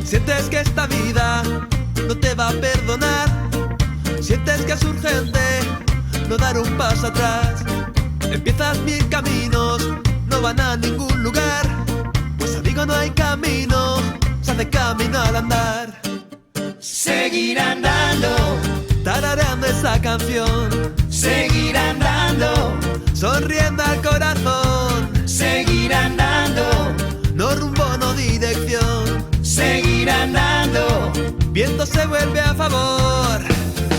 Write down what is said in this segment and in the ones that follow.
Sientes que esta vida no te va a perdonar, sientes que es urgente no dar un paso atrás. Empiezas mil caminos, no van a ningún lugar, pues amigo no hay camino, se hace camino al andar. Seguir andando, tarareando esa canción, seguir andando, sonriendo al corazón, seguir andando, no rumbo, no dirección, seguir andando, viento se vuelve a favor.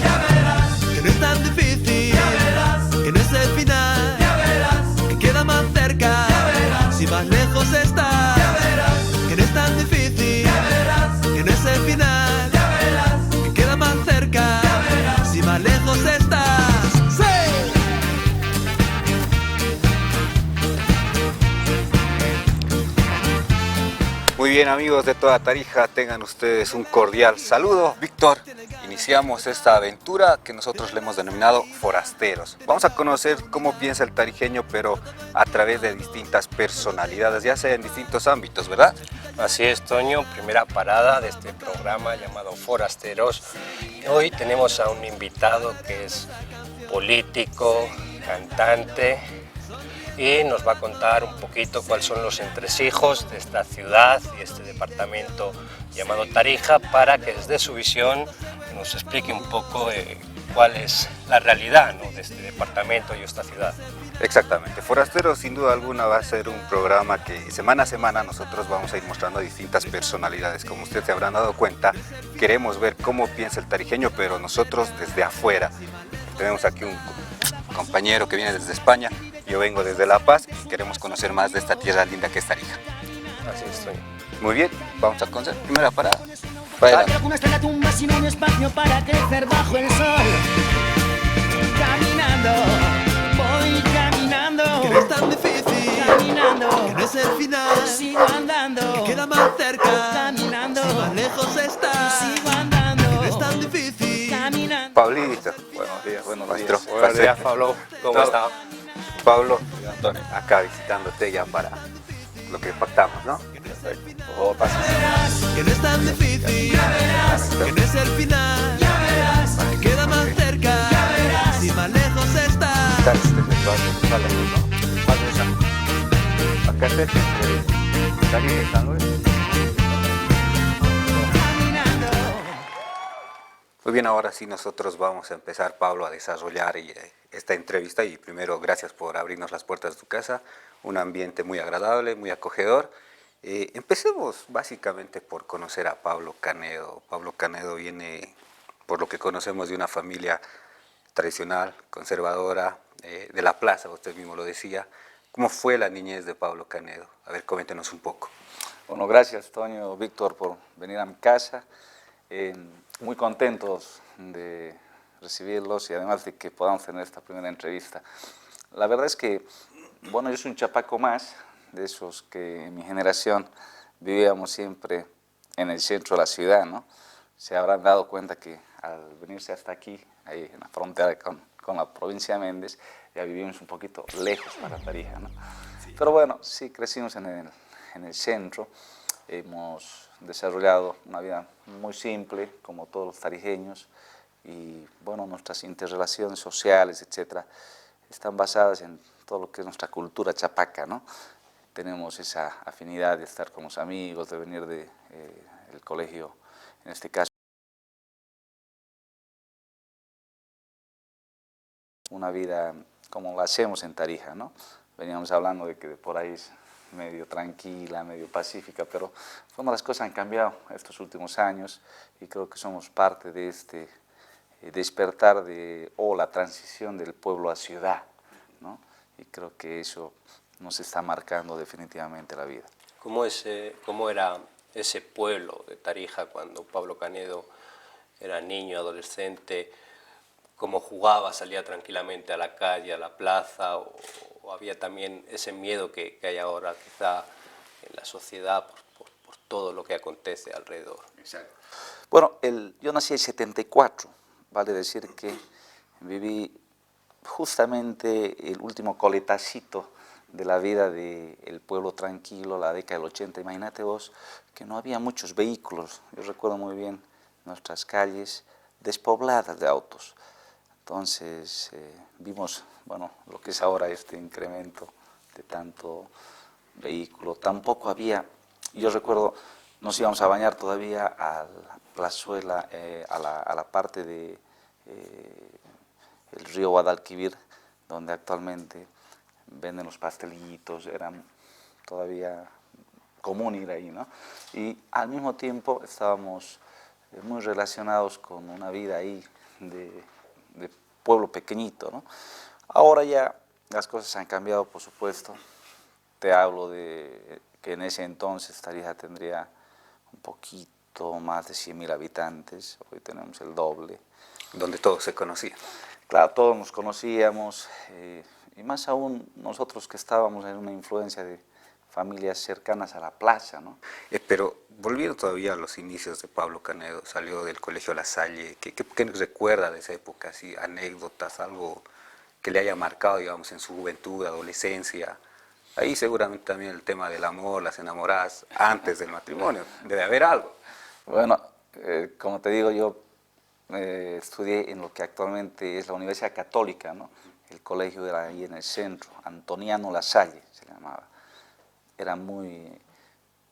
ya verás, Que no es tan difícil, ya verás, que no es el final, ya verás, que queda más cerca, ya verás, si más lejos está. ya verás, Que no es tan difícil, ya verás, que no es el final, ya verás, que queda más cerca, ya verás, si más lejos estás. ¡Sí! Muy bien, amigos de toda Tarija, tengan ustedes un cordial saludo. Víctor, iniciamos esta aventura que nosotros le hemos denominado Forasteros. Vamos a conocer cómo piensa el tarijeño, pero a través de distintas personalidades, ya sea en distintos ámbitos, ¿verdad? Así es, Toño, primera parada de este programa llamado Forasteros. Hoy tenemos a un invitado que es político, cantante, y nos va a contar un poquito cuáles son los entresijos de esta ciudad y este departamento llamado Tarija, para que desde su visión nos explique un poco cuál es la realidad, ¿no?, de este departamento y esta ciudad. Exactamente, Forasteros sin duda alguna va a ser un programa que semana a semana nosotros vamos a ir mostrando distintas personalidades. Como ustedes se habrán dado cuenta, queremos ver cómo piensa el tarijeño, pero nosotros desde afuera. Tenemos aquí un compañero que viene desde España, yo vengo desde La Paz y queremos conocer más de esta tierra linda que es Tarija. Así es, Toño. Muy bien, vamos a conocer primera parada. Hay algunas en la tumba sin un espacio para crecer bajo el sol. Caminando, voy caminando, Que no es tan difícil, caminando, que no es el final, sigo andando, que queda más cerca, caminando, si más lejos está. sigo andando, Que no es tan difícil. caminando. Pablito, Buenos días, nuestro Buenos días, paseo. Pablo. ¿Cómo Todo. está? Pablo, y Antonio. acá visitándote ya para lo que pactamos, ¿no? Perfecto. Por favor, pasen. Que no es tan difícil, que no es el final, que queda más cerca, si más lejos está. Está este vestuario, está lejos, ¿no? Pasen acá cerca entre Tarija y San Luis. Muy bien, ahora sí nosotros vamos a empezar, Pablo, a desarrollar esta entrevista y primero gracias por abrirnos las puertas de tu casa, un ambiente muy agradable, muy acogedor. Empecemos básicamente por conocer a Pablo Canedo. Pablo Canedo viene, por lo que conocemos, de una familia tradicional, conservadora, de la plaza, usted mismo lo decía. ¿Cómo fue la niñez de Pablo Canedo? A ver, coméntenos un poco. Bueno, gracias, Toño, Víctor, por venir a mi casa. Muy contentos de recibirlos y además de que podamos tener esta primera entrevista. La verdad es que, bueno, yo soy un chapaco más, de esos que en mi generación vivíamos siempre en el centro de la ciudad, ¿no? Se habrán dado cuenta que al venirse hasta aquí, ahí en la frontera con la provincia de Méndez, ya vivimos un poquito lejos para Tarija, ¿no? Sí. Pero bueno, sí crecimos en el centro, hemos desarrollado una vida muy simple, como todos los tarijeños, y bueno, nuestras interrelaciones sociales, etcétera, están basadas en todo lo que es nuestra cultura chapaca, ¿no? Tenemos esa afinidad de estar con los amigos, de venir del colegio, en este caso. Una vida como la hacemos en Tarija, ¿no? Veníamos hablando de que por ahí es medio tranquila, medio pacífica, pero bueno, las cosas han cambiado estos últimos años y creo que somos parte de este despertar o la transición del pueblo a ciudad, ¿no? Y creo que eso nos está marcando definitivamente la vida. ¿Cómo era ese pueblo de Tarija cuando Pablo Canedo era niño, adolescente? ¿Cómo jugaba? ¿Salía tranquilamente a la calle, a la plaza? ¿O había también ese miedo que hay ahora quizá en la sociedad por todo lo que acontece alrededor? Exacto. Bueno, yo nací en 74, vale decir que viví justamente el último coletacito de la vida del pueblo tranquilo, la década del 80, imagínate vos, que no había muchos vehículos, yo recuerdo muy bien nuestras calles despobladas de autos. Entonces vimos, bueno, lo que es ahora este incremento de tanto vehículo. Tampoco había, yo recuerdo, nos íbamos a bañar todavía a la plazuela, a la parte de el río Guadalquivir, donde actualmente venden los pastelitos, eran todavía común ir ahí, ¿no? Y al mismo tiempo estábamos muy relacionados con una vida ahí de pueblo pequeñito, ¿no? Ahora ya las cosas han cambiado, por supuesto. Te hablo de que en ese entonces Tarija tendría un poquito más de 100.000 habitantes, hoy tenemos el doble. Donde todos se conocían. Claro, todos nos conocíamos, y más aún nosotros que estábamos en una influencia de familias cercanas a la plaza, ¿no? Pero volviendo todavía a los inicios de Pablo Canedo, salió del Colegio La Salle, ¿qué recuerda de esa época? Así, anécdotas, algo que le haya marcado, digamos, en su juventud, adolescencia. Ahí seguramente también el tema del amor, las enamoradas, antes del matrimonio, debe haber algo. Bueno, como te digo, yo estudié en lo que actualmente es la Universidad Católica, ¿no? El colegio era ahí en el centro, Antoniano La Salle se llamaba. Era muy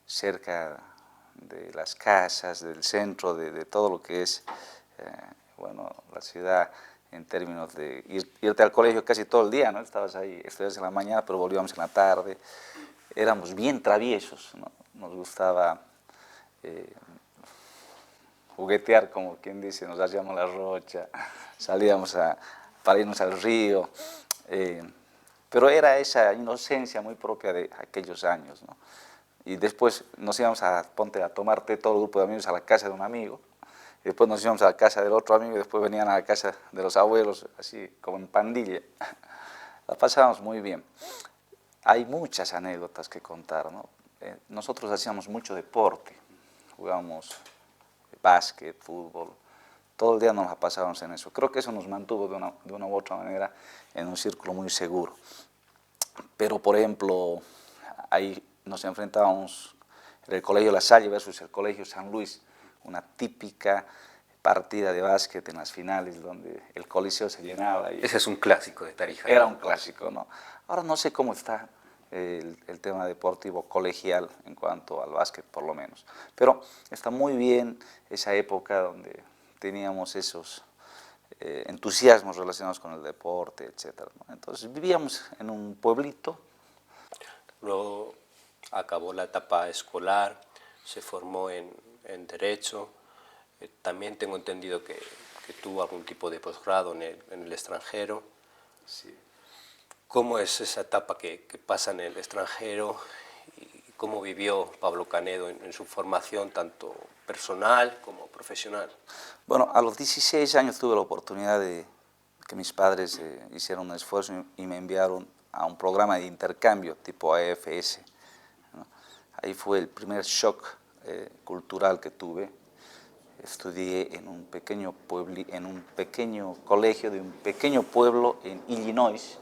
cerca de las casas, del centro, de todo lo que es, bueno, la ciudad en términos de irte al colegio casi todo el día, ¿no? Estabas ahí, estudiabas en la mañana, pero volvíamos en la tarde. Éramos bien traviesos, ¿no? Nos gustaba juguetear, como quien dice, nos hacíamos la rocha, salíamos para irnos al río, pero era esa inocencia muy propia de aquellos años, ¿no? Y después nos íbamos a tomar té todo el grupo de amigos a la casa de un amigo, y después nos íbamos a la casa del otro amigo, y después venían a la casa de los abuelos, así como en pandilla. La pasábamos muy bien. Hay muchas anécdotas que contar, ¿no? Nosotros hacíamos mucho deporte, jugábamos básquet, fútbol, todo el día nos la pasábamos en eso. Creo que eso nos mantuvo de una u otra manera en un círculo muy seguro. Pero, por ejemplo, ahí nos enfrentábamos en el Colegio La Salle versus el Colegio San Luis, una típica partida de básquet en las finales donde el coliseo se llenaba. Y ese es un clásico de Tarija. era un clásico, ¿no? Ahora no sé cómo está el tema deportivo colegial en cuanto al básquet, por lo menos. Pero está muy bien esa época donde teníamos esos entusiasmos relacionados con el deporte, etc., ¿no? Entonces vivíamos en un pueblito. Luego acabó la etapa escolar, se formó en Derecho. También tengo entendido que tuvo algún tipo de posgrado en el extranjero. Sí. ¿Cómo es esa etapa que pasa en el extranjero y cómo vivió Pablo Canedo en su formación, tanto personal como profesional? Bueno, a los 16 años tuve la oportunidad de que mis padres hicieron un esfuerzo y me enviaron a un programa de intercambio tipo AFS, ¿no? Ahí fue el primer shock cultural que tuve. Estudié en un pequeño colegio de un pequeño pueblo en Illinois,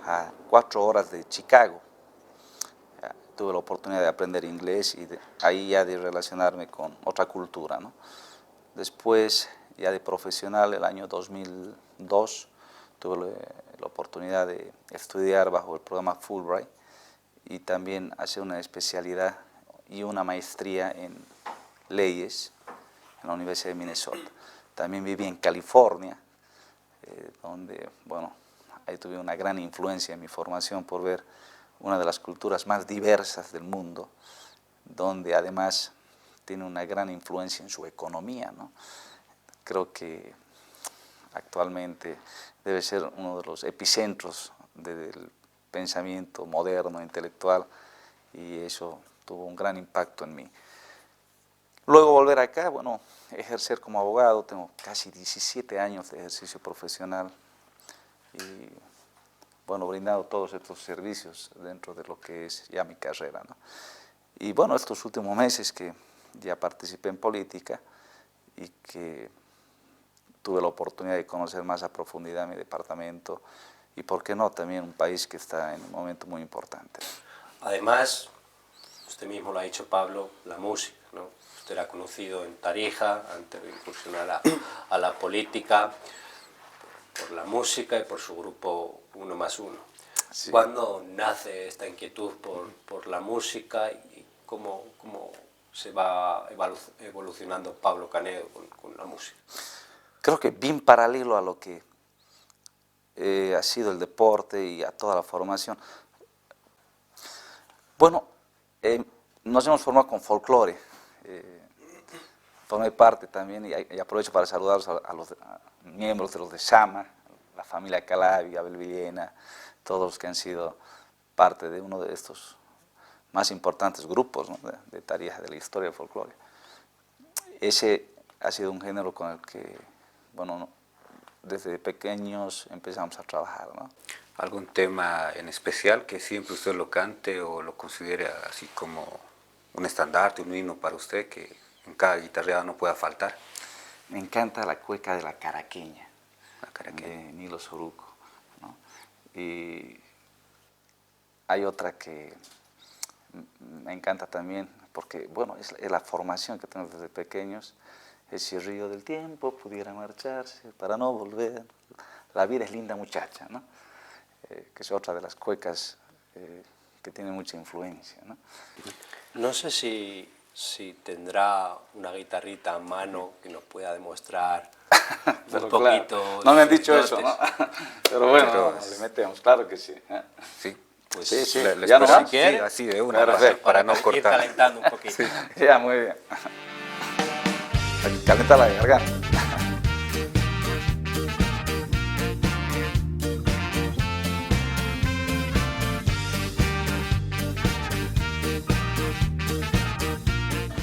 a 4 horas de Chicago. Tuve la oportunidad de aprender inglés y ahí ya de relacionarme con otra cultura, ¿no? Después, ya de profesional, el año 2002, tuve la oportunidad de estudiar bajo el programa Fulbright y también hacer una especialidad y una maestría en leyes en la Universidad de Minnesota. También viví en California, donde, bueno, ahí tuve una gran influencia en mi formación por ver una de las culturas más diversas del mundo, donde además tiene una gran influencia en su economía, ¿no? Creo que actualmente debe ser uno de los epicentros del pensamiento moderno, intelectual, y eso tuvo un gran impacto en mí. Luego volver acá, bueno, ejercer como abogado, tengo casi 17 años de ejercicio profesional y, bueno, brindado todos estos servicios dentro de lo que es ya mi carrera, ¿no? Y, bueno, estos últimos meses que ya participé en política y que tuve la oportunidad de conocer más a profundidad mi departamento y por qué no también un país que está en un momento muy importante. Además, usted mismo lo ha dicho, Pablo, la música, ¿no? Usted era conocido en Tarija antes de incursionar a la política por la música y por su grupo Uno Más Uno. Sí. ¿Cuándo nace esta inquietud por la música y cómo se va evolucionando Pablo Canedo con la música? Creo que bien paralelo a lo que ha sido el deporte y a toda la formación. Bueno, nos hemos formado con folclore. Formé parte también, y aprovecho para saludar a los miembros de los de Sama, la familia Calabi, Abel Villena, todos los que han sido parte de uno de estos más importantes grupos, ¿no?, de Tarija, de la historia del folclore. Ese ha sido un género con el que, bueno, desde pequeños empezamos a trabajar, ¿no? ¿Algún tema en especial que siempre usted lo cante o lo considere así como un estandarte, un himno para usted que en cada guitarreada no pueda faltar? Me encanta la cueca de la caraqueña, Caraqueña. de Nilo Soruco, ¿no? Y hay otra que me encanta también, porque bueno, es la formación que tenemos desde pequeños. Si río del tiempo pudiera marcharse para no volver, la vida es linda muchacha, ¿no? Que es otra de las cuecas que tiene mucha influencia, ¿no? No sé si tendrá una guitarrita a mano que nos pueda demostrar Pero un poquito. claro, no me han dicho sus eso, dotes. ¿no? Pero bueno, Pero le metemos, claro que sí. Sí. Pues Sí, sí, Le ya no esperamos, va. si quiere. sí, así de una, Perfecto. para no ir cortar. calentando un poquito. Ya, muy bien. Hay que calentar la garganta.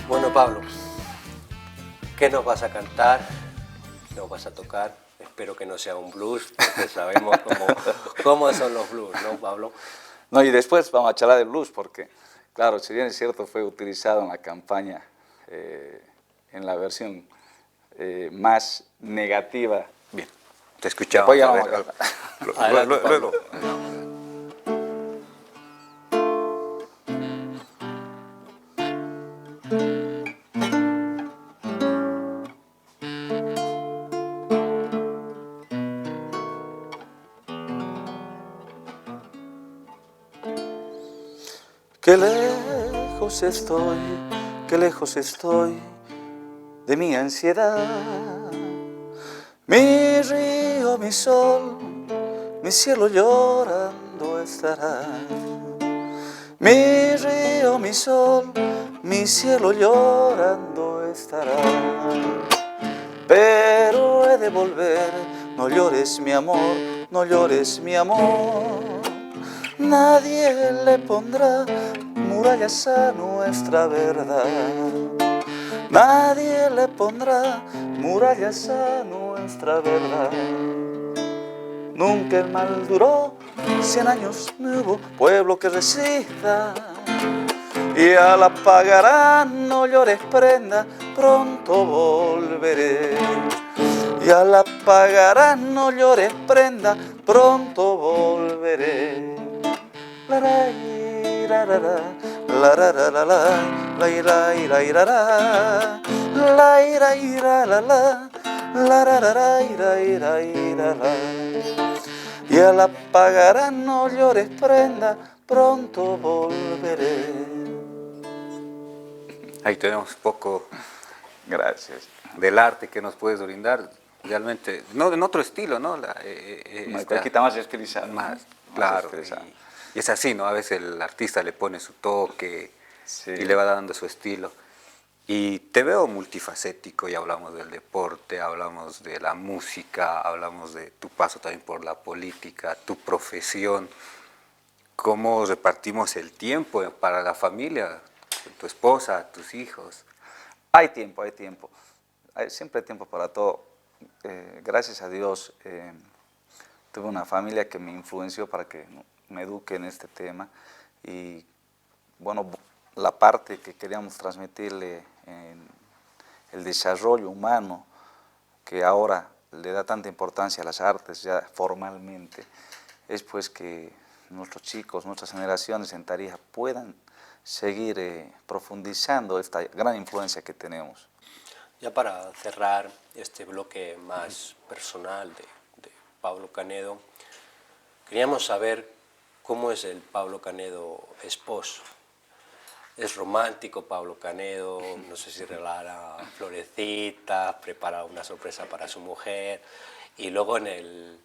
Bueno, Pablo, ¿qué nos vas a cantar? ¿Qué nos vas a tocar? Espero que no sea un blues, porque sabemos cómo son los blues, ¿no, Pablo? No, y después vamos a charlar de blues, porque, claro, si bien es cierto, fue utilizado en la campaña, en la versión más negativa. Bien, te escuchamos. Después ya a vamos ver, a cantar. Adelante, luego. Qué lejos estoy de mi ansiedad. Mi río, mi sol, mi cielo llorando estará. Mi río, mi sol, mi cielo llorando estará. Pero he de volver, no llores mi amor, no llores mi amor. Nadie le pondrá murallas a nuestra verdad. Nadie le pondrá murallas a nuestra verdad. Nunca el mal duró, 100 años no hubo pueblo que resista. Y al apagará, no llores prenda, pronto volveré. Y al apagará, no llores prenda, pronto volveré. La la la la la la la la la la la la la la la la. Y al apagará, no llores prenda, pronto volveré. Ahí tenemos un poco Gracias. del arte que nos puedes brindar, realmente, no en otro estilo, ¿no? Una Esta- cuequita más estilizada. más, claro, estilizada. y es así, ¿no? A veces el artista le pone su toque Sí. y le va dando su estilo. Y te veo multifacético, y hablamos del deporte, hablamos de la música, hablamos de tu paso también por la política, tu profesión, cómo repartimos el tiempo para la familia, tu esposa, tus hijos. Hay tiempo, hay tiempo. Siempre hay tiempo para todo. Gracias a Dios tuve una familia que me influenció para que me eduque en este tema. Y bueno, la parte que queríamos transmitirle en el desarrollo humano, que ahora le da tanta importancia a las artes ya formalmente, es pues que nuestros chicos, nuestras generaciones en Tarija puedan seguir profundizando esta gran influencia que tenemos. Ya para cerrar este bloque más personal de Pablo Canedo, queríamos saber cómo es el Pablo Canedo esposo. Es romántico Pablo Canedo, no sé si regala florecitas, prepara una sorpresa para su mujer, y luego en el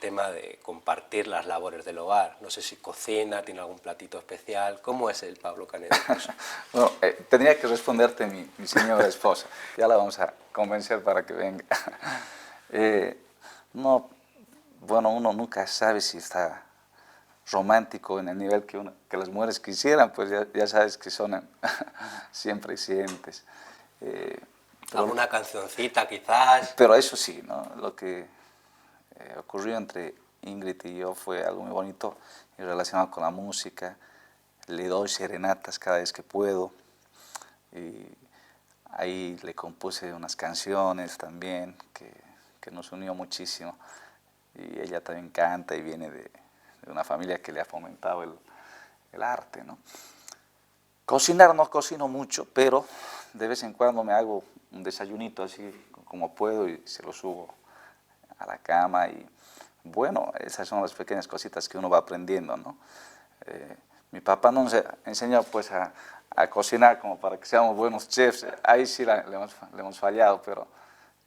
tema de compartir las labores del hogar, no sé si cocina, tiene algún platito especial. ¿Cómo es el Pablo Canedo esposo? Bueno, tendría que responderte mi señora esposa, ya la vamos a convencer para que venga. No, bueno, uno nunca sabe si está romántico en el nivel que las mujeres quisieran, pues ya sabes que son siempre exigentes. ¿Alguna cancioncita quizás? Pero eso sí, ¿no? Lo que ocurrió entre Ingrid y yo fue algo muy bonito y relacionado con la música. Le doy serenatas cada vez que puedo y ahí le compuse unas canciones también que nos unió muchísimo, y ella también canta y viene de una familia que le ha fomentado el arte, ¿no? Cocinar no cocino mucho, pero de vez en cuando me hago un desayunito así como puedo y se lo subo a la cama, y bueno, esas son las pequeñas cositas que uno va aprendiendo, ¿no? Mi papá nos enseñó pues a cocinar como para que seamos buenos chefs. Ahí sí le hemos fallado, pero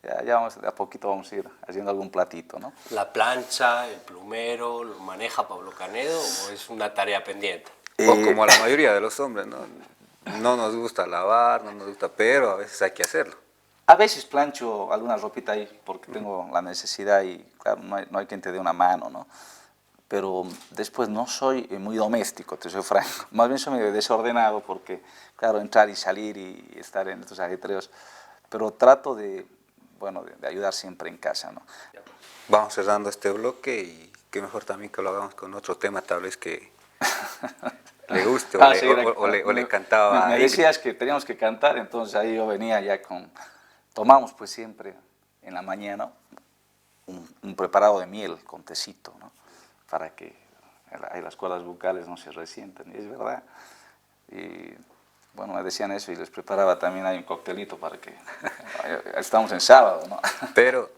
ya de a poquito vamos a ir haciendo algún platito, ¿no? ¿La plancha, el plumero, lo maneja Pablo Canedo o es una tarea pendiente? O como a la mayoría de los hombres, ¿no? No nos gusta lavar, no nos gusta, pero a veces hay que hacerlo. A veces plancho alguna ropita ahí porque tengo la necesidad y claro, no hay quien te dé una mano, ¿no? Pero después no soy muy doméstico, te soy franco. Más bien soy medio desordenado porque, claro, entrar y salir y estar en estos ajetreos. Pero trato de ayudar siempre en casa, ¿no? Vamos cerrando este bloque y qué mejor también que lo hagamos con otro tema, tal vez que le guste o le cantaba. Me decías que teníamos que cantar, entonces ahí yo venía ya tomamos pues siempre en la mañana un preparado de miel con tecito, ¿no? Para que ahí las cuerdas vocales no se resientan, y es verdad. Y bueno, me decían eso y les preparaba también ahí un coctelito para que... Estamos en sábado, ¿no? Pero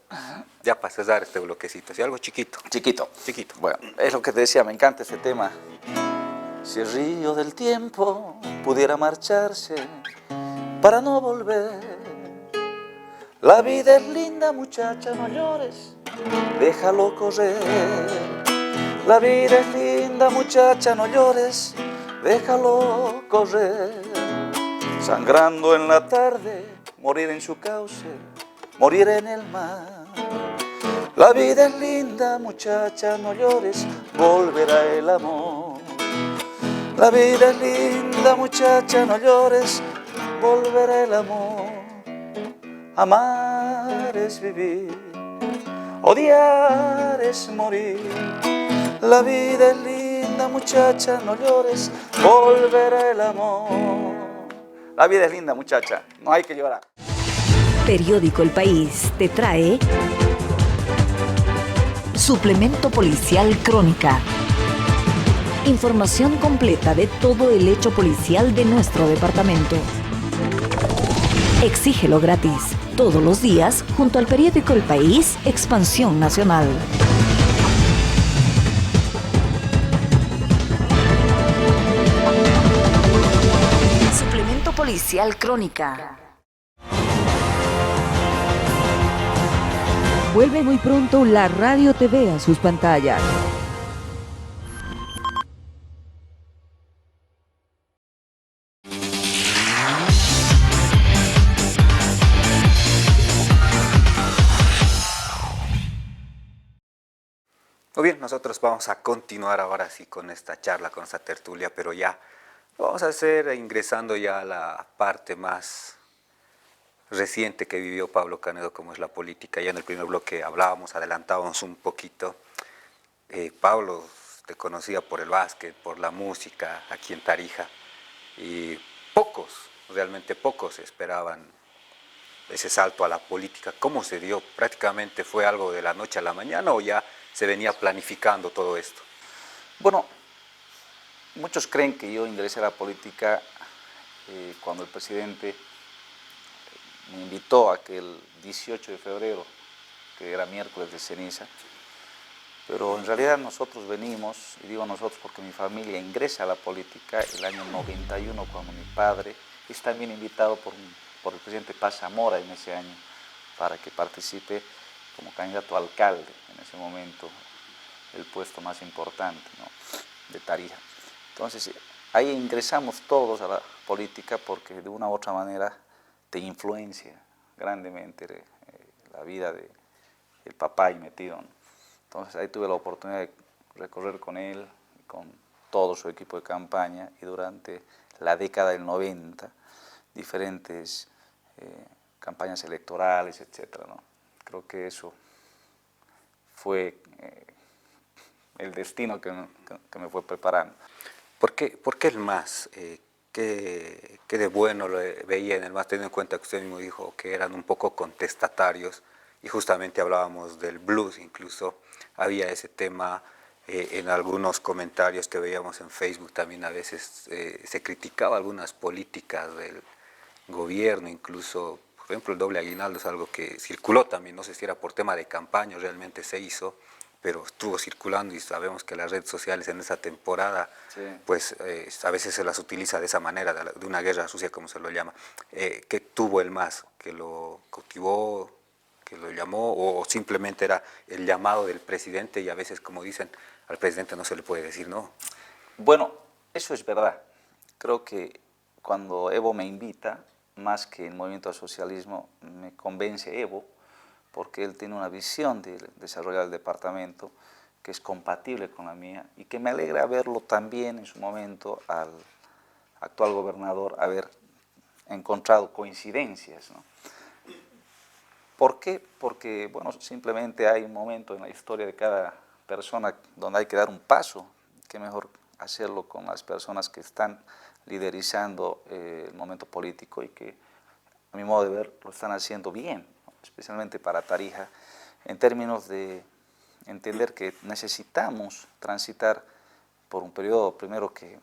ya para cerrar este bloquecito, ¿sí? Algo chiquito. Chiquito. Chiquito. Bueno, es lo que te decía, me encanta este tema. Si el río del tiempo pudiera marcharse para no volver, la vida es linda, muchacha, no llores, déjalo correr. La vida es linda, muchacha, no llores, déjalo correr. Sangrando en la tarde, morir en su cauce, morir en el mar. La vida es linda, muchacha, no llores, volverá el amor. La vida es linda, muchacha, no llores, volverá el amor. Amar es vivir, odiar es morir. La vida es linda, muchacha, no llores, volverá el amor. La vida es linda, muchacha, no hay que llorar. Periódico El País te trae Suplemento Policial Crónica. Información completa de todo el hecho policial de nuestro departamento. Exígelo gratis, todos los días, junto al periódico El País, Expansión Nacional. Suplemento Policial Crónica. Vuelve muy pronto la Radio TV a sus pantallas. Muy bien, nosotros vamos a continuar ahora sí con esta charla, con esta tertulia, pero ya lo vamos a hacer ingresando ya a la parte más reciente que vivió Pablo Canedo, como es la política. Ya en el primer bloque adelantábamos un poquito. Pablo te conocía por el básquet, por la música aquí en Tarija, y realmente pocos esperaban ese salto a la política. ¿Cómo se dio? ¿Prácticamente fue algo de la noche a la mañana o ya se venía planificando todo esto? Bueno, muchos creen que yo ingresé a la política cuando el presidente me invitó aquel 18 de febrero, que era miércoles de ceniza, pero en realidad nosotros venimos, y digo nosotros porque mi familia ingresa a la política el año 91, cuando mi padre es también invitado por el presidente Paz Zamora en ese año, para que participe como candidato a alcalde, en ese momento el puesto más importante, ¿no?, de Tarija. Entonces ahí ingresamos todos a la política porque de una u otra manera te influencia grandemente la vida del papá ahí metido, ¿no? Entonces ahí tuve la oportunidad de recorrer con él, con todo su equipo de campaña, y durante la década del 90, diferentes campañas electorales, etcétera, ¿no? Creo que eso fue el destino que me fue preparando. ¿Por qué el MAS? ¿Qué de bueno lo veía en el MAS, teniendo en cuenta que usted mismo dijo que eran un poco contestatarios, y justamente hablábamos del blues, incluso había ese tema en algunos comentarios que veíamos en Facebook, también a veces se criticaba algunas políticas del gobierno, incluso, por ejemplo, el doble aguinaldo es algo que circuló también, no sé si era por tema de campaña o realmente se hizo, pero estuvo circulando, y sabemos que las redes sociales en esa temporada, sí, pues a veces se las utiliza de esa manera, de una guerra sucia, como se lo llama. ¿Qué tuvo el MAS? ¿Que lo cautivó, que lo llamó, o simplemente era el llamado del presidente, y a veces, como dicen, al presidente no se le puede decir no? Bueno, eso es verdad. Creo que cuando Evo me invita, más que el movimiento al socialismo, me convence Evo, porque él tiene una visión de desarrollar el departamento que es compatible con la mía, y que me alegra verlo también en su momento al actual gobernador haber encontrado coincidencias, ¿no? ¿Por qué? Porque, bueno, simplemente hay un momento en la historia de cada persona donde hay que dar un paso. Qué mejor hacerlo con las personas que están liderizando el momento político, y que, a mi modo de ver, lo están haciendo bien, ¿no?, especialmente para Tarija, en términos de entender que necesitamos transitar por un periodo, primero, que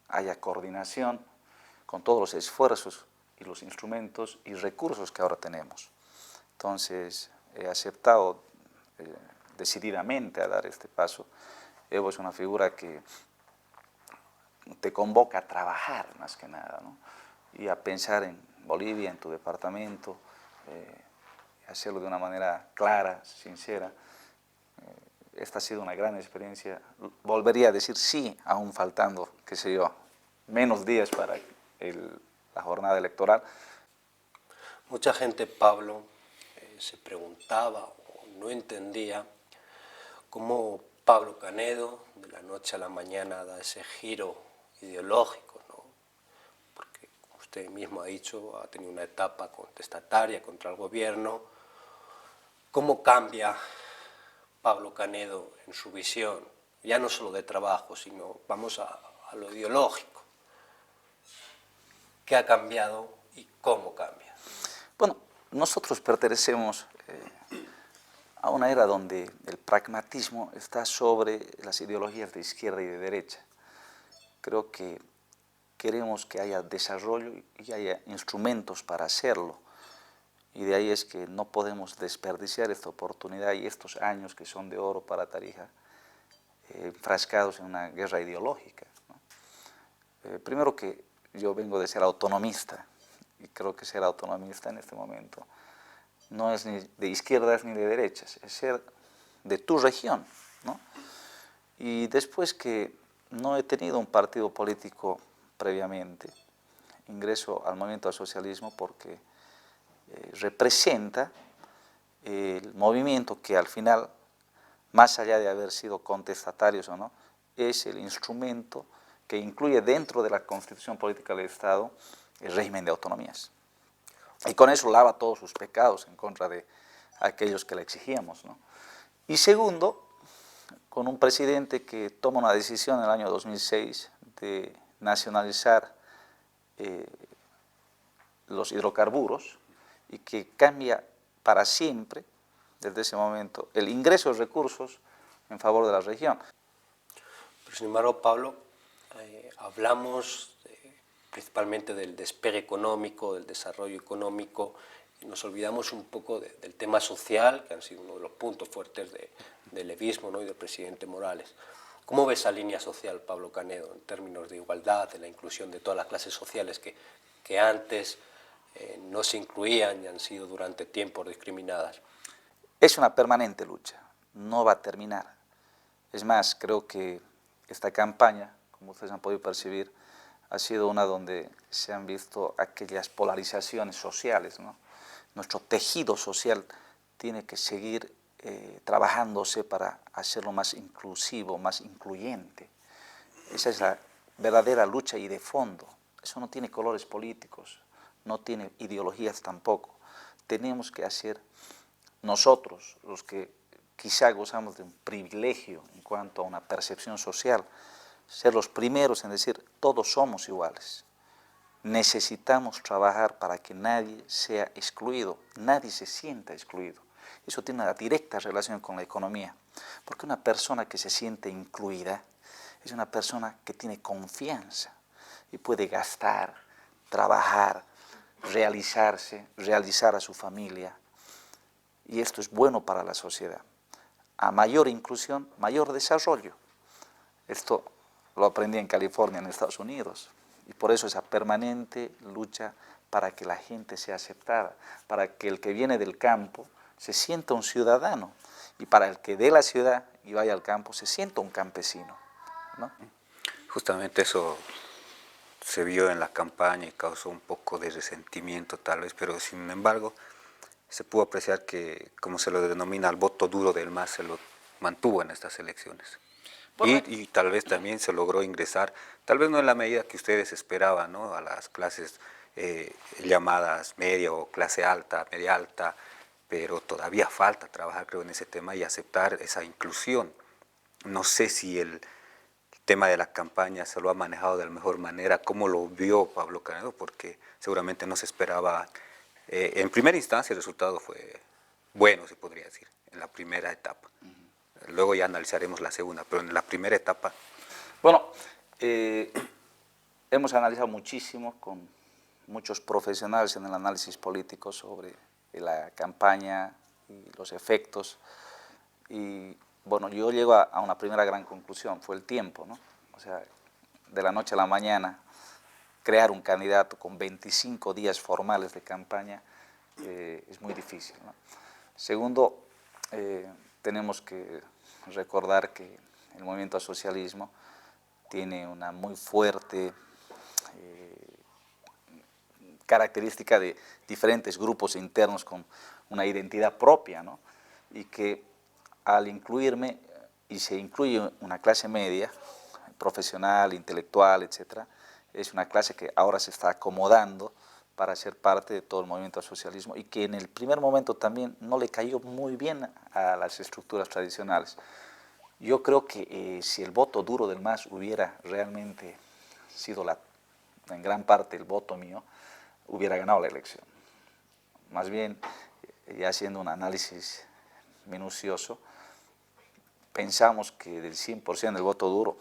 haya coordinación con todos los esfuerzos y los instrumentos y recursos que ahora tenemos. Entonces, he aceptado decididamente a dar este paso. Evo es una figura que te convoca a trabajar más que nada, ¿no?, y a pensar en Bolivia, en tu departamento, hacerlo de una manera clara, sincera. Esta ha sido una gran experiencia. Volvería a decir sí, aún faltando, qué sé yo, menos días para la jornada electoral. Mucha gente, Pablo, se preguntaba o no entendía cómo Pablo Canedo de la noche a la mañana da ese giro ideológico, ¿no? Porque, como usted mismo ha dicho, ha tenido una etapa contestataria contra el gobierno. ¿Cómo cambia Pablo Canedo en su visión, ya no solo de trabajo, sino vamos a lo ideológico? ¿Qué ha cambiado y cómo cambia? Bueno, nosotros pertenecemos a una era donde el pragmatismo está sobre las ideologías de izquierda y de derecha. Creo que queremos que haya desarrollo y haya instrumentos para hacerlo. Y de ahí es que no podemos desperdiciar esta oportunidad y estos años que son de oro para Tarija, enfrascados en una guerra ideológica, ¿no? Primero, que yo vengo de ser autonomista, y creo que ser autonomista en este momento no es ni de izquierdas ni de derechas, es ser de tu región, ¿no? Y después, que no he tenido un partido político previamente, ingreso al movimiento al socialismo porque representa el movimiento que al final, más allá de haber sido contestatarios o no, es el instrumento que incluye dentro de la Constitución Política del Estado el régimen de autonomías. Y con eso lava todos sus pecados en contra de aquellos que le exigíamos, ¿no? Y segundo, con un presidente que toma una decisión en el año 2006 de nacionalizar los hidrocarburos, y que cambia para siempre desde ese momento el ingreso de recursos en favor de la región. Pero sin embargo, Pablo, hablamos principalmente del despegue económico, del desarrollo económico, y nos olvidamos un poco del tema social, que han sido uno de los puntos fuertes del levismo, ¿no?, y del presidente Morales. ¿Cómo ves esa línea social, Pablo Canedo, en términos de igualdad, de la inclusión de todas las clases sociales que antes no se incluían y han sido durante tiempos discriminadas? Es una permanente lucha, no va a terminar. Es más, creo que esta campaña, como ustedes han podido percibir, ha sido una donde se han visto aquellas polarizaciones sociales, ¿no? Nuestro tejido social tiene que seguir trabajándose para hacerlo más inclusivo, más incluyente. Esa es la verdadera lucha y de fondo. Eso no tiene colores políticos, no tiene ideologías tampoco. Tenemos que hacer nosotros, los que quizá gozamos de un privilegio en cuanto a una percepción social, ser los primeros en decir, todos somos iguales. Necesitamos trabajar para que nadie sea excluido, nadie se sienta excluido. Eso tiene una directa relación con la economía, porque una persona que se siente incluida es una persona que tiene confianza y puede gastar, trabajar, realizarse, realizar a su familia. Y esto es bueno para la sociedad. A mayor inclusión, mayor desarrollo. Esto lo aprendí en California, en Estados Unidos. Y por eso esa permanente lucha para que la gente sea aceptada, para que el que viene del campo se sienta un ciudadano y para el que de la ciudad y vaya al campo se sienta un campesino, ¿no? Justamente eso se vio en la campaña y causó un poco de resentimiento tal vez, pero sin embargo se pudo apreciar que, como se lo denomina, el voto duro del MAS se lo mantuvo en estas elecciones. Y tal vez también se logró ingresar, tal vez no en la medida que ustedes esperaban, ¿no?, a las clases llamadas media o clase alta, media alta, pero todavía falta trabajar, creo, en ese tema y aceptar esa inclusión. No sé si el tema de la campaña se lo ha manejado de la mejor manera, cómo lo vio Pablo Canedo, porque seguramente no se esperaba. En primera instancia el resultado fue bueno, se podría decir, en la primera etapa. Luego ya analizaremos la segunda, pero en la primera etapa. Bueno, hemos analizado muchísimo con muchos profesionales en el análisis político sobre la campaña y los efectos. Y bueno, yo llego a una primera gran conclusión, fue el tiempo, ¿no? O sea, de la noche a la mañana, crear un candidato con 25 días formales de campaña es muy difícil, ¿no? Segundo, tenemos que recordar que el movimiento al socialismo tiene una muy fuerte característica de diferentes grupos internos con una identidad propia, ¿no? Y que al incluirme, y se incluye una clase media, profesional, intelectual, etc., es una clase que ahora se está acomodando para ser parte de todo el movimiento al socialismo y que en el primer momento también no le cayó muy bien a las estructuras tradicionales. Yo creo que si el voto duro del MAS hubiera realmente sido en gran parte el voto mío, hubiera ganado la elección. Más bien, ya haciendo un análisis minucioso, pensamos que del 100% del voto duro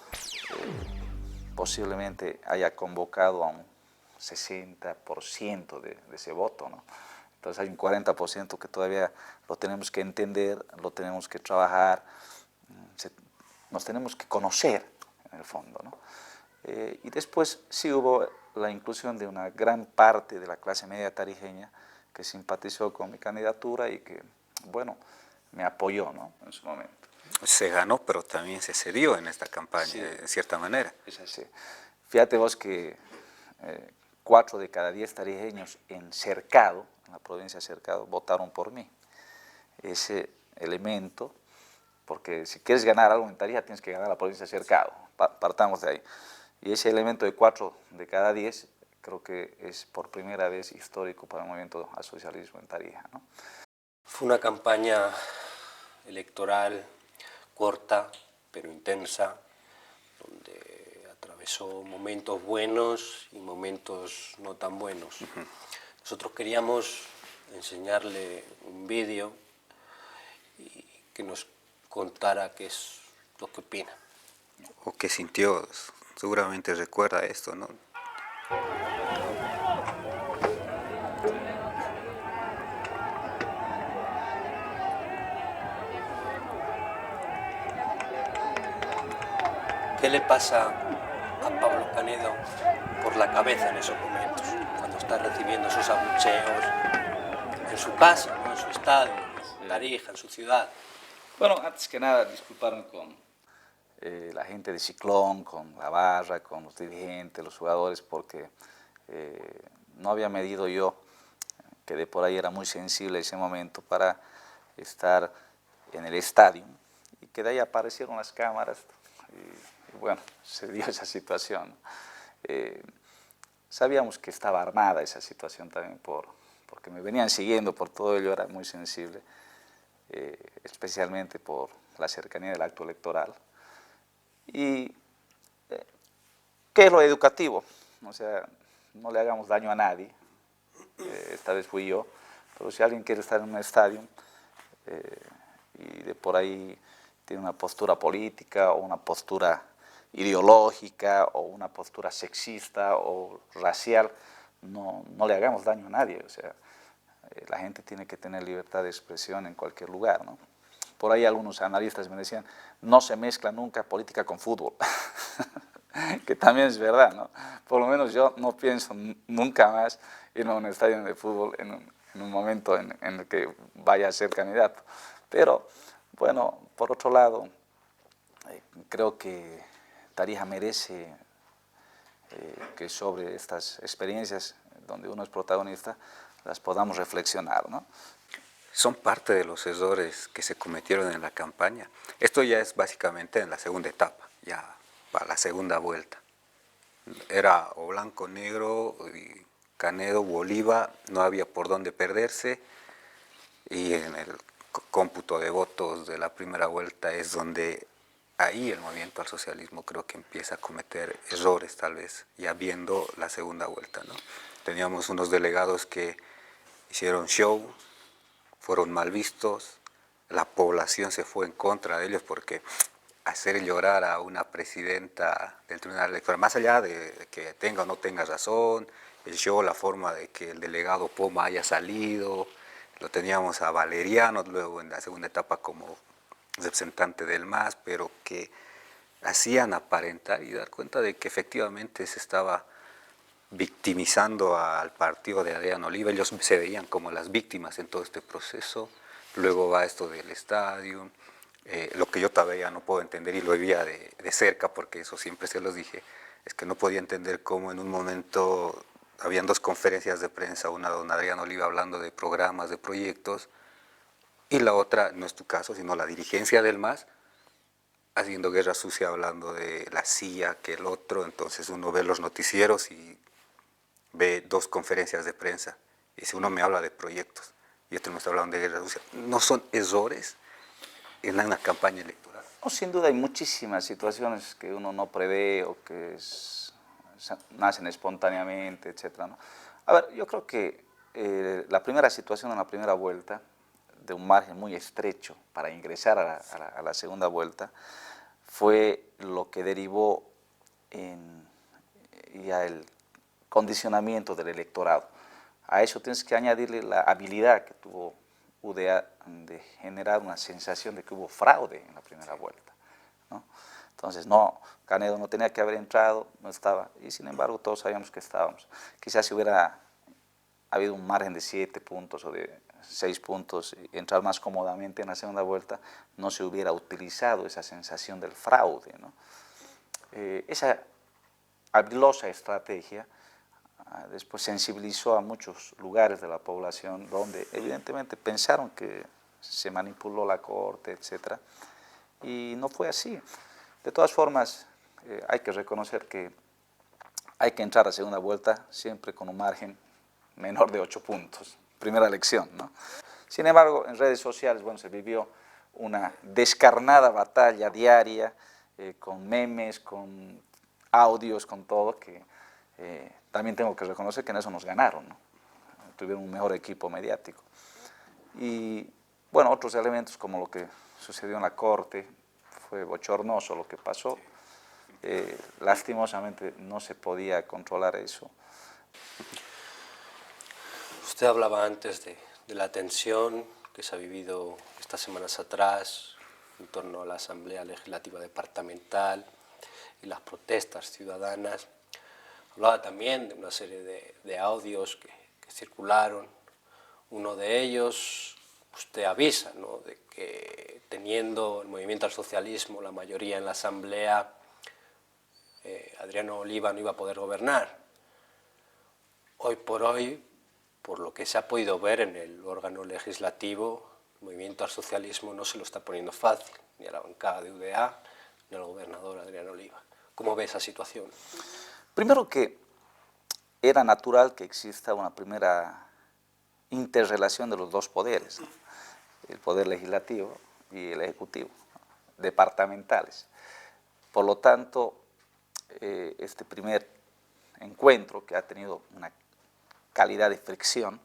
posiblemente haya convocado a un 60% de ese voto, ¿no? Entonces hay un 40% que todavía lo tenemos que entender, lo tenemos que trabajar, nos tenemos que conocer en el fondo, ¿no? Y después sí hubo la inclusión de una gran parte de la clase media tarijeña que simpatizó con mi candidatura y que, bueno, me apoyó, ¿no?, en su momento. Se ganó, pero también se cedió en esta campaña, sí, de cierta manera. Es así. Fíjate vos que 4 de cada 10 tarijeños en Cercado, en la provincia de Cercado, votaron por mí. Ese elemento, porque si quieres ganar algo en Tarija, tienes que ganar la provincia de Cercado, partamos de ahí. Y ese elemento de 4 de cada 10, creo que es por primera vez histórico para el movimiento al socialismo en Tarija, ¿no? Fue una campaña electoral corta, pero intensa, donde atravesó momentos buenos y momentos no tan buenos. Nosotros queríamos enseñarle un vídeo y que nos contara qué es lo que opina. O qué sintió, seguramente recuerda esto, ¿no? ¿Qué le pasa a Pablo Canedo por la cabeza en esos momentos, cuando está recibiendo esos abucheos en su casa, ¿no? En su estadio, en Tarija, en su ciudad? Bueno, antes que nada, disculparme con la gente de Ciclón, con la barra, con los dirigentes, los jugadores, porque no había medido yo, que de por ahí era muy sensible ese momento para estar en el estadio, y que de ahí aparecieron las cámaras, y bueno, se dio esa situación. Sabíamos que estaba armada esa situación también, porque me venían siguiendo por todo ello, era muy sensible, especialmente por la cercanía del acto electoral. Y ¿qué es lo educativo? O sea, no le hagamos daño a nadie, esta vez fui yo, pero si alguien quiere estar en un estadio y de por ahí tiene una postura política o una postura ideológica o una postura sexista o racial, no le hagamos daño a nadie. O sea, la gente tiene que tener libertad de expresión en cualquier lugar, ¿no? Por ahí algunos analistas me decían, no se mezcla nunca política con fútbol, que también es verdad, ¿no? Por lo menos yo no pienso nunca más ir a un estadio de fútbol en un momento en el que vaya a ser candidato. Pero, bueno, por otro lado, creo que Tarija merece que sobre estas experiencias donde uno es protagonista, las podamos reflexionar, ¿no? Son parte de los errores que se cometieron en la campaña. Esto ya es básicamente en la segunda etapa, ya para la segunda vuelta. Era o blanco o negro, y Canedo u Oliva, no había por dónde perderse, y en el cómputo de votos de la primera vuelta es donde ahí el movimiento al socialismo creo que empieza a cometer errores, tal vez, ya viendo la segunda vuelta, ¿no? Teníamos unos delegados que hicieron show, fueron mal vistos, la población se fue en contra de ellos porque hacer llorar a una presidenta del Tribunal Electoral, más allá de que tenga o no tenga razón, el show, la forma de que el delegado Poma haya salido, lo teníamos a Valeriano luego en la segunda etapa como representante del MAS, pero que hacían aparentar y dar cuenta de que efectivamente se estaba victimizando al partido de Adrián Oliva. Ellos se veían como las víctimas en todo este proceso. Luego va esto del estadio, lo que yo todavía no puedo entender, y lo veía de cerca porque eso siempre se los dije, es que no podía entender cómo en un momento habían dos conferencias de prensa, una de don Adrián Oliva hablando de programas, de proyectos, y la otra, no es tu caso, sino la dirigencia del MAS, haciendo guerra sucia, hablando de la CIA, que el otro. Entonces uno ve los noticieros y ve dos conferencias de prensa, y si uno me habla de proyectos y otro me está hablando de guerra sucia, ¿no son errores en una campaña electoral? No, sin duda hay muchísimas situaciones que uno no prevé o que nacen espontáneamente, etc., ¿no? A ver, yo creo que la primera situación en la primera vuelta, de un margen muy estrecho para ingresar a la segunda vuelta, fue lo que derivó en ya el condicionamiento del electorado. A eso tienes que añadirle la habilidad que tuvo UDA de generar una sensación de que hubo fraude en la primera vuelta, ¿no? Entonces, no, Canedo no tenía que haber entrado, no estaba, y sin embargo todos sabíamos que estábamos. Quizás si hubiera habido un margen de 7 puntos o de 6 puntos, y entrar más cómodamente en la segunda vuelta, no se hubiera utilizado esa sensación del fraude, ¿no? Esa habilosa estrategia después sensibilizó a muchos lugares de la población donde evidentemente pensaron que se manipuló la corte, etc. Y no fue así. De todas formas, hay que reconocer que hay que entrar a segunda vuelta siempre con un margen menor de 8 puntos. Primera elección, ¿no? Sin embargo, en redes sociales, bueno, se vivió una descarnada batalla diaria, con memes, con audios, con todo, que también tengo que reconocer que en eso nos ganaron, ¿no? Tuvieron un mejor equipo mediático. Y Bueno, otros elementos como lo que sucedió en la Corte, fue bochornoso lo que pasó. Lastimosamente no se podía controlar eso. Usted hablaba antes de la tensión que se ha vivido estas semanas atrás en torno a la Asamblea Legislativa Departamental y las protestas ciudadanas. Hablaba también de una serie de audios que circularon. Uno de ellos, usted avisa, ¿no?, de que teniendo el movimiento al socialismo la mayoría en la Asamblea, Adriano Oliva no iba a poder gobernar. Hoy por hoy, por lo que se ha podido ver en el órgano legislativo, el movimiento al socialismo no se lo está poniendo fácil, ni a la bancada de UDA, ni al gobernador Adriano Oliva. ¿Cómo ve esa situación? Primero que era natural que exista una primera interrelación de los dos poderes, ¿no? El poder legislativo y el ejecutivo, departamentales. Por lo tanto, este primer encuentro, que ha tenido una calidad de fricción,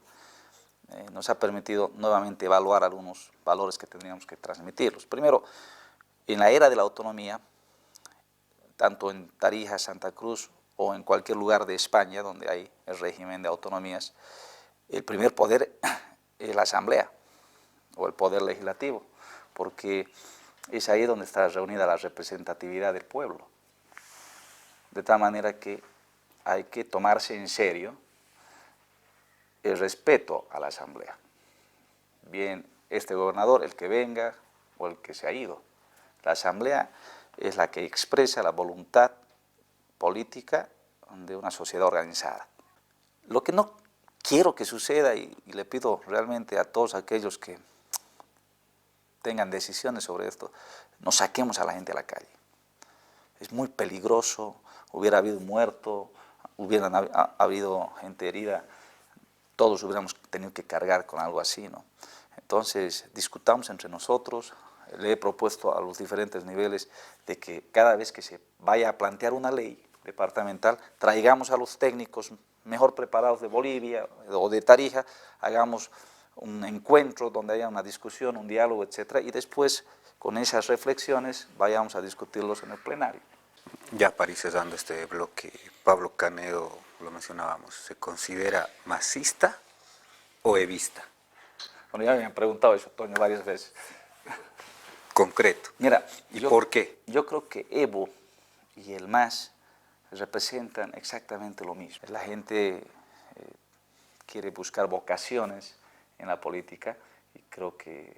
nos ha permitido nuevamente evaluar algunos valores que tendríamos que transmitirlos. Primero, en la era de la autonomía, tanto en Tarija, Santa Cruz o en cualquier lugar de España donde hay el régimen de autonomías, el primer poder es la Asamblea o el poder legislativo, porque es ahí donde está reunida la representatividad del pueblo. De tal manera que hay que tomarse en serio el respeto a la Asamblea. Bien, este gobernador, el que venga o el que se ha ido. La Asamblea es la que expresa la voluntad política de una sociedad organizada. Lo que no quiero que suceda, y le pido realmente a todos aquellos que tengan decisiones sobre esto, no saquemos a la gente a la calle. Es muy peligroso, hubiera habido un muerto, hubiera habido gente herida, todos hubiéramos tenido que cargar con algo así, ¿no? Entonces, discutamos entre nosotros. Le he propuesto a los diferentes niveles de que cada vez que se vaya a plantear una ley departamental, traigamos a los técnicos mejor preparados de Bolivia o de Tarija, hagamos un encuentro donde haya una discusión, un diálogo, etcétera, y después, con esas reflexiones, vayamos a discutirlos en el plenario. Ya para ir cerrando este bloque, Pablo Canedo, lo mencionábamos, ¿se considera masista o evista? Bueno, ya me han preguntado eso, Toño, varias veces. Concreto. Mira, ¿Y por qué? Yo creo que Evo y el MAS representan exactamente lo mismo. La gente quiere buscar vocaciones en la política y creo que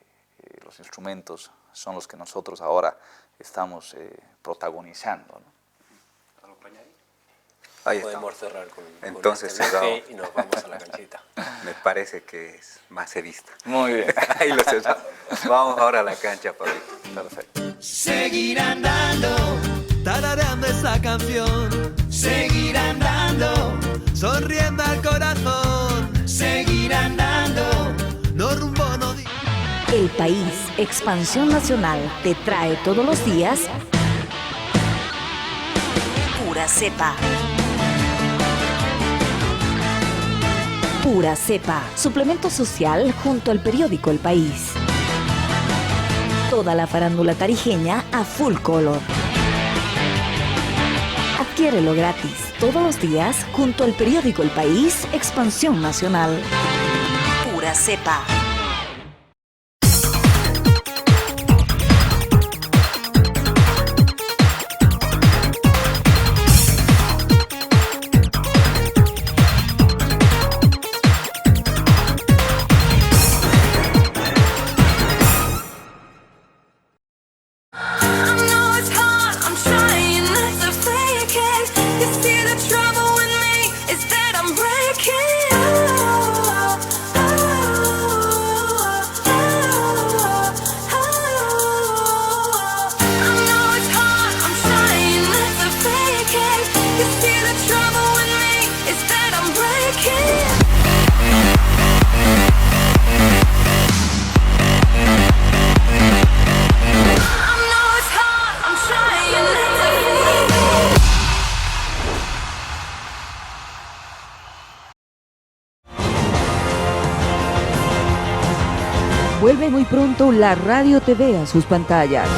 los instrumentos son los que nosotros ahora estamos protagonizando, ¿no? Ahí Podemos estamos. cerrar con Entonces, este bloque cerrado. y nos vamos a la canchita. Me parece que es más evista. Muy bien. Ahí lo cerramos. Vamos ahora a la cancha, Pablito. Perfecto. Seguir andando, tarareando esa canción. Seguir andando, sonriendo al corazón. Seguir andando, no rumbo, no di. El País, Expansión Nacional, te trae todos los días Pura Cepa. Pura Cepa, suplemento social junto al periódico El País. Toda la farándula tarijeña a full color. Adquiérelo gratis todos los días junto al periódico El País, Expansión Nacional. Pura Cepa. muy pronto la Radio TV a sus pantallas.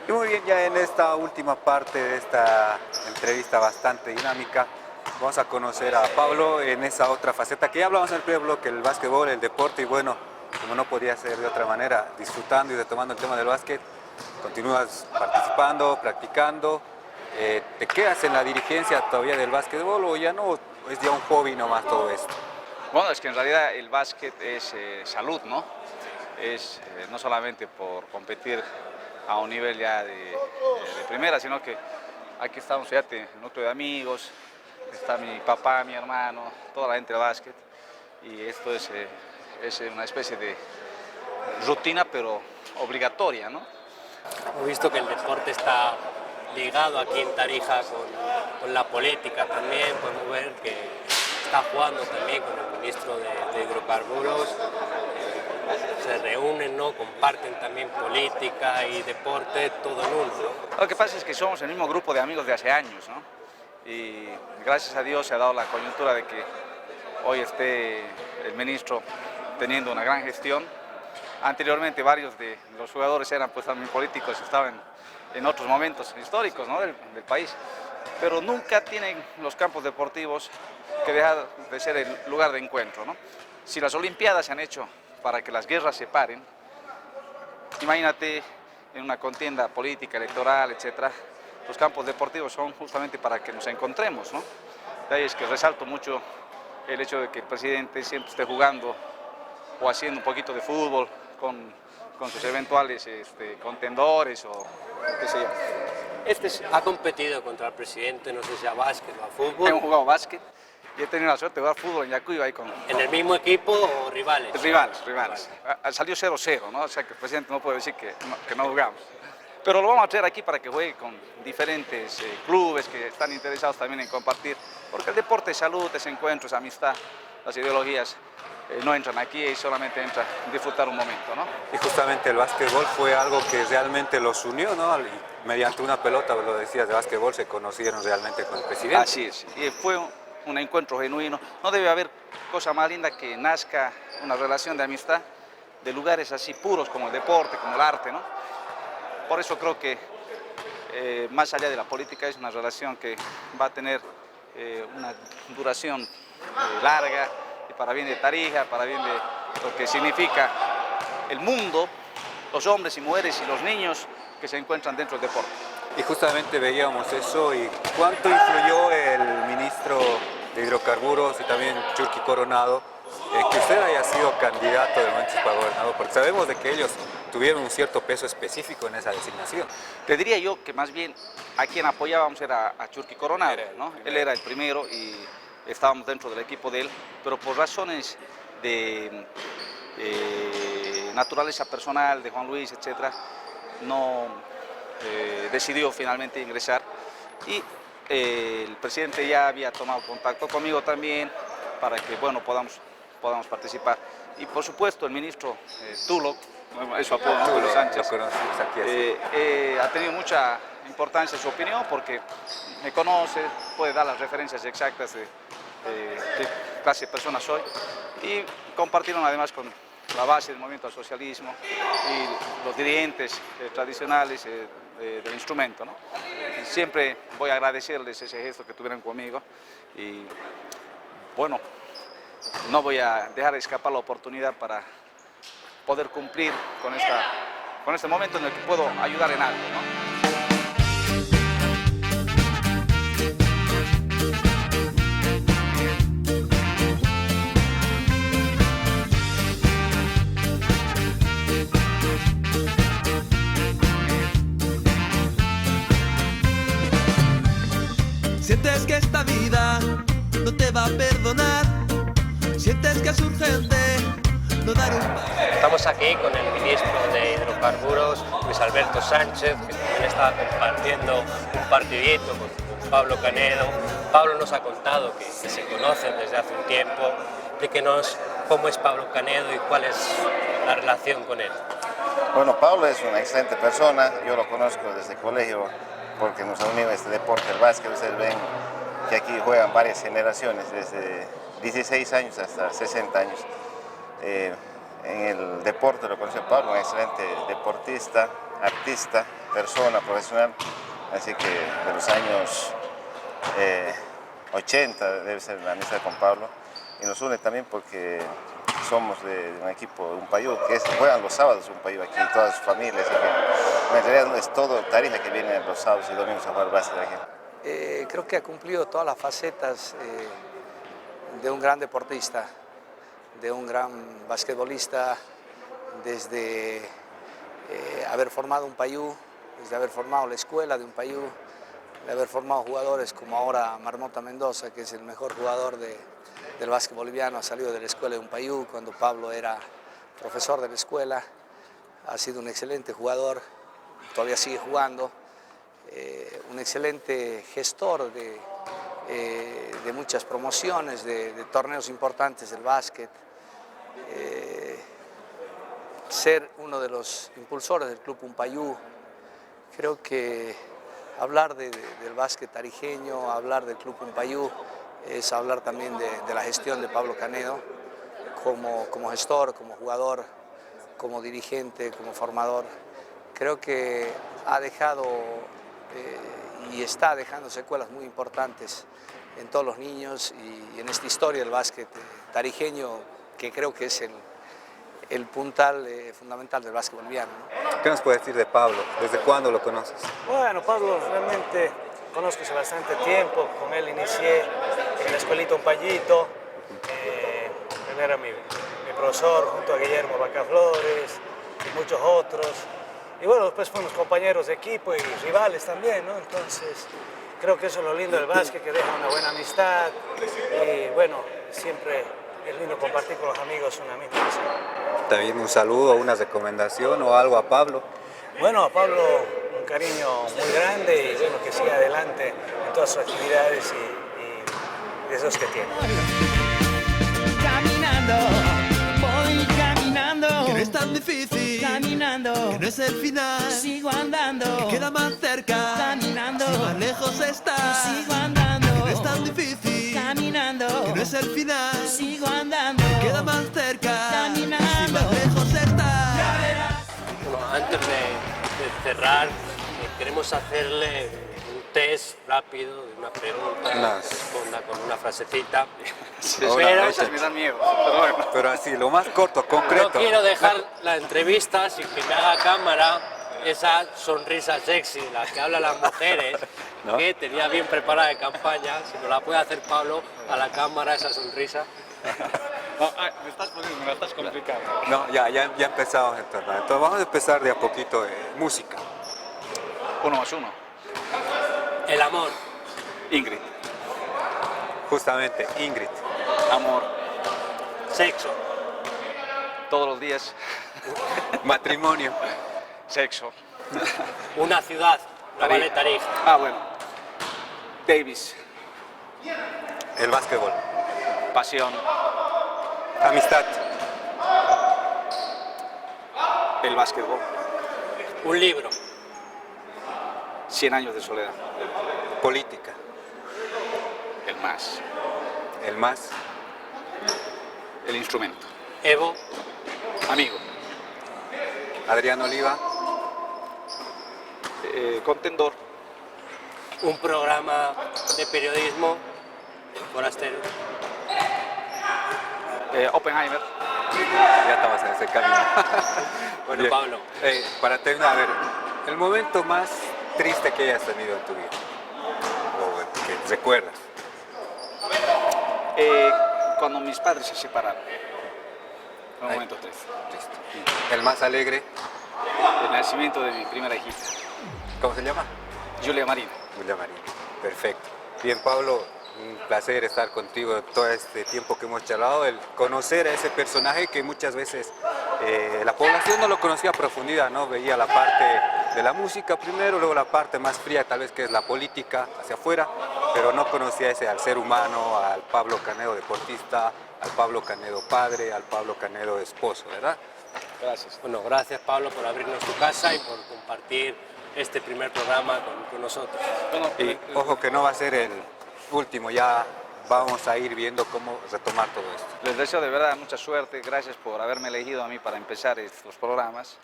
Y muy bien, ya en esta última parte de esta entrevista bastante dinámica, vamos a conocer a Pablo en esa otra faceta que ya hablamos en el primer bloque, el básquetbol, el deporte, y bueno, como no podía ser de otra manera, disfrutando y retomando el tema del básquet, continúas participando, practicando, ¿te quedas en la dirigencia todavía del básquetbol o ya no, es ya un hobby nomás todo esto? Bueno, es que en realidad el básquet es salud, ¿no? Es no solamente por competir a un nivel ya de primera, sino que aquí estamos, fíjate, un núcleo de amigos, está mi papá, mi hermano, toda la gente de básquet, y esto es una especie de rutina, pero obligatoria, ¿no? Hemos visto que el deporte está ligado aquí en Tarija con la política también. Podemos ver que está jugando también con el ministro de Hidrocarburos. Se reúnen, ¿no? Comparten también política y deporte, todo en uno, ¿no? Lo que pasa es que somos el mismo grupo de amigos de hace años, ¿no? Y gracias a Dios se ha dado la coyuntura de que hoy esté el ministro teniendo una gran gestión. Anteriormente varios de los jugadores eran pues también políticos, estaban en otros momentos históricos, ¿no? del país, pero nunca tienen los campos deportivos que dejan de ser el lugar de encuentro, ¿no? Si las Olimpiadas se han hecho para que las guerras se paren, imagínate en una contienda política, electoral, etcétera, los campos deportivos son justamente para que nos encontremos, ¿no? De ahí es que resalto mucho el hecho de que el presidente siempre esté jugando o haciendo un poquito de fútbol con sus eventuales contendores o qué sé yo. Ha competido contra el presidente, no sé si a básquet o a fútbol. Hemos jugado básquet y he tenido la suerte de jugar fútbol en Yacuiba ahí con... ¿En el mismo equipo o rivales? Rivales. Salió 0-0, ¿no? O sea que el presidente no puede decir que no jugamos. Pero lo vamos a traer aquí para que juegue con diferentes clubes que están interesados también en compartir, porque el deporte es salud, es encuentro, es amistad, las ideologías no entran aquí y solamente entra disfrutar un momento, ¿no? Y justamente el básquetbol fue algo que realmente los unió, ¿no? Y mediante una pelota, lo decías, de básquetbol se conocieron realmente con el presidente. Así es, y fue un encuentro genuino. No debe haber cosa más linda que nazca una relación de amistad de lugares así puros como el deporte, como el arte, ¿no? Por eso creo que más allá de la política es una relación que va a tener una duración larga, y para bien de Tarija, para bien de lo que significa el mundo, los hombres y mujeres y los niños que se encuentran dentro del deporte. Y justamente veíamos eso, y cuánto influyó el ministro de Hidrocarburos y también Churqui Coronado, que usted haya sido candidato de Manchis para gobernador, porque sabemos de que ellos tuvieron un cierto peso específico en esa designación. Te diría yo que más bien a quien apoyábamos era a Churqui Coronado, ¿no? Él era el primero y estábamos dentro del equipo de él, pero por razones de naturaleza personal de Juan Luis, etcétera, no decidió finalmente ingresar, y el presidente ya había tomado contacto conmigo también para que, bueno, podamos participar. Y por supuesto el ministro Tulo, eso apodo, Tulo Sánchez, ha tenido mucha importancia su opinión porque me conoce, puede dar las referencias exactas de qué clase de persona soy, y compartieron además con la base del movimiento al socialismo y los dirigentes tradicionales del instrumento, ¿no? Siempre voy a agradecerles ese gesto que tuvieron conmigo y bueno, no voy a dejar escapar la oportunidad para poder cumplir con este momento en el que puedo ayudar en algo, ¿no? Sientes que esta vida no te va a perdonar, sientes que es urgente no dar un paso. Estamos aquí con el ministro de Hidrocarburos, Luis Alberto Sánchez, que también está compartiendo un partidito con Pablo Canedo. Pablo nos ha contado que se conocen desde hace un tiempo. Explíquenos cómo es Pablo Canedo y cuál es la relación con él. Bueno, Pablo es una excelente persona, yo lo conozco desde el colegio porque nos ha unido este deporte, el básquet. Ustedes ven que aquí juegan varias generaciones, desde 16 años hasta 60 años. En el deporte lo conocí a Pablo, un excelente deportista, artista, persona, profesional, así que de los años 80 debe ser la amistad con Pablo, y nos une también porque somos de un equipo de Umpayú, que juegan los sábados Umpayú aquí, todas sus familias, así que en realidad es todo Tarija que viene los sábados y domingos a jugar básquet aquí. Creo que ha cumplido todas las facetas de un gran deportista, de un gran basquetbolista, desde haber formado Umpayú, desde haber formado la escuela de Umpayú, de haber formado jugadores como ahora Marmota Mendoza, que es el mejor jugador del básquet boliviano, ha salido de la escuela de Umpayú cuando Pablo era profesor de la escuela, ha sido un excelente jugador, todavía sigue jugando, un excelente gestor de muchas promociones, de torneos importantes del básquet, ser uno de los impulsores del Club Umpayú. Creo que hablar del básquet tarijeño, hablar del Club Umpayú, es hablar también de la gestión de Pablo Canedo como gestor, como jugador, como dirigente, como formador. Creo que ha dejado y está dejando secuelas muy importantes en todos los niños y en esta historia del básquet tarijeño, que creo que es el puntal fundamental del básquet boliviano, ¿no? ¿Qué nos puedes decir de Pablo? ¿Desde cuándo lo conoces? Bueno, Pablo realmente conozco hace bastante tiempo, con él inicié en la escuelita Umpayito, él era mi profesor junto a Guillermo Bacaflores y muchos otros, y bueno, después fuimos compañeros de equipo y rivales también, ¿no? Entonces creo que eso es lo lindo del básquet, que deja una buena amistad y bueno, siempre es lindo compartir con los amigos una misma amistad. También un saludo, una recomendación o algo a Pablo. Bueno, a Pablo un cariño muy grande y bueno, que siga adelante en todas sus actividades y deseos que tiene. Caminando, voy caminando, que no es tan difícil, caminando, que no es el final, sigo andando, que queda más cerca, caminando, si más lejos está, sigo andando, que no es tan difícil, caminando, que no es el final, sigo andando, queda más cerca, caminando, si más lejos está. Bueno, antes de cerrar, queremos hacerle un test rápido de una pregunta, responda con una frasecita. Pero así, lo más corto, concreto. No quiero dejar la entrevista sin que me haga cámara esa sonrisa sexy, la que hablan las mujeres, ¿no? Que tenía bien preparada de campaña. Si no la puede hacer Pablo a la cámara, esa sonrisa. No, me la estás complicando. No, ya empezamos entonces. Entonces vamos a empezar de a poquito. Música. 1 más 1. El amor. Ingrid. Justamente, Ingrid. Amor. Sexo. Todos los días. Matrimonio. Sexo. Una ciudad. La Vale Tarija. Ah, bueno. Davis. El básquetbol. Pasión. Amistad. El básquetbol. Un libro. 100 años de soledad. Política. El más. El más. El instrumento. Evo. Amigo. Adrián Oliva. Contendor. Un programa de periodismo. Forastero. Oppenheimer. Ya estamos en ese camino. Bueno, bien. Pablo. Para terminar, a ver, el momento más triste que hayas tenido en tu vida, o que recuerdas. Cuando mis padres se separaron. Un momento triste. El más alegre. El nacimiento de mi primera hijita. ¿Cómo se llama? Julia Marín. Julia Marín. Perfecto. Bien, Pablo, un placer estar contigo todo este tiempo que hemos charlado, el conocer a ese personaje que muchas veces la población no lo conocía a profundidad, ¿no? Veía la parte de la música primero, luego la parte más fría tal vez que es la política hacia afuera, pero no conocía al ser humano, al Pablo Canedo deportista, al Pablo Canedo padre, al Pablo Canedo esposo, ¿verdad? Gracias. Bueno, gracias Pablo por abrirnos tu casa y por compartir este primer programa con nosotros. Bueno, Y ojo que no va a ser el último, ya vamos a ir viendo cómo retomar todo esto. les deseo de verdad mucha suerte. Gracias por haberme elegido a mí para empezar estos programas.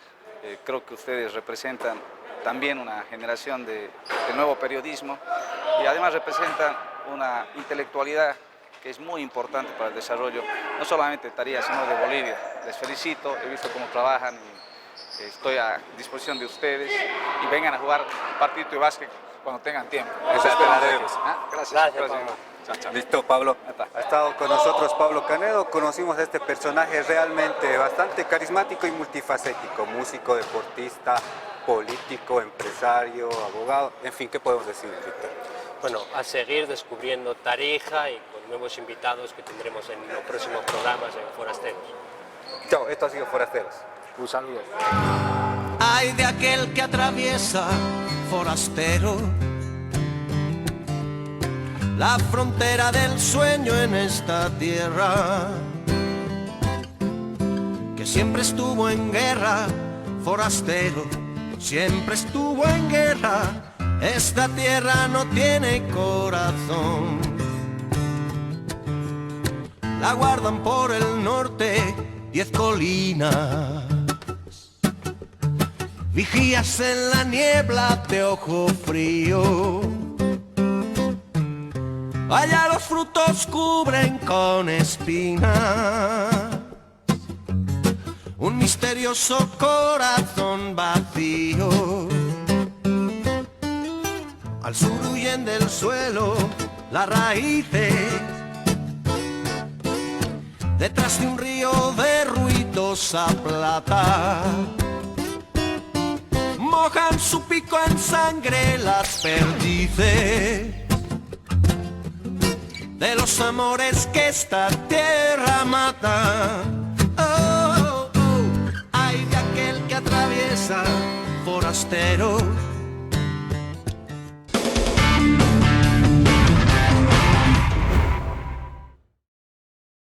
Creo que ustedes representan también una generación de nuevo periodismo y además representan una intelectualidad que es muy importante para el desarrollo, no solamente de Tarija, sino de Bolivia. Les felicito, he visto cómo trabajan y estoy a disposición de ustedes y vengan a jugar un partido de básquet cuando tengan tiempo. Eso esperaremos. Gracias. Pablo. Chao, chao. Listo, Pablo. Ha estado con nosotros Pablo Canedo. Conocimos a este personaje realmente bastante carismático y multifacético. Músico, deportista, político, empresario, abogado. En fin, ¿qué podemos decir, Víctor? Bueno, a seguir descubriendo Tarija y con nuevos invitados que tendremos en los próximos programas en Forasteros. Chao, esto ha sido Forasteros. Un saludo. Ay de aquel que atraviesa, forastero, la frontera del sueño en esta tierra, que siempre estuvo en guerra, forastero, siempre estuvo en guerra. Esta tierra no tiene corazón. La guardan por el norte 10 colinas, vigías en la niebla de ojo frío. Allá los frutos cubren con espinas un misterioso corazón vacío. Al sur huyen del suelo las raíces, detrás de un río de ruidosa plata. Mojan su pico en sangre las perdices de los amores que esta tierra mata. Oh, oh, ay de aquel que atraviesa, forastero,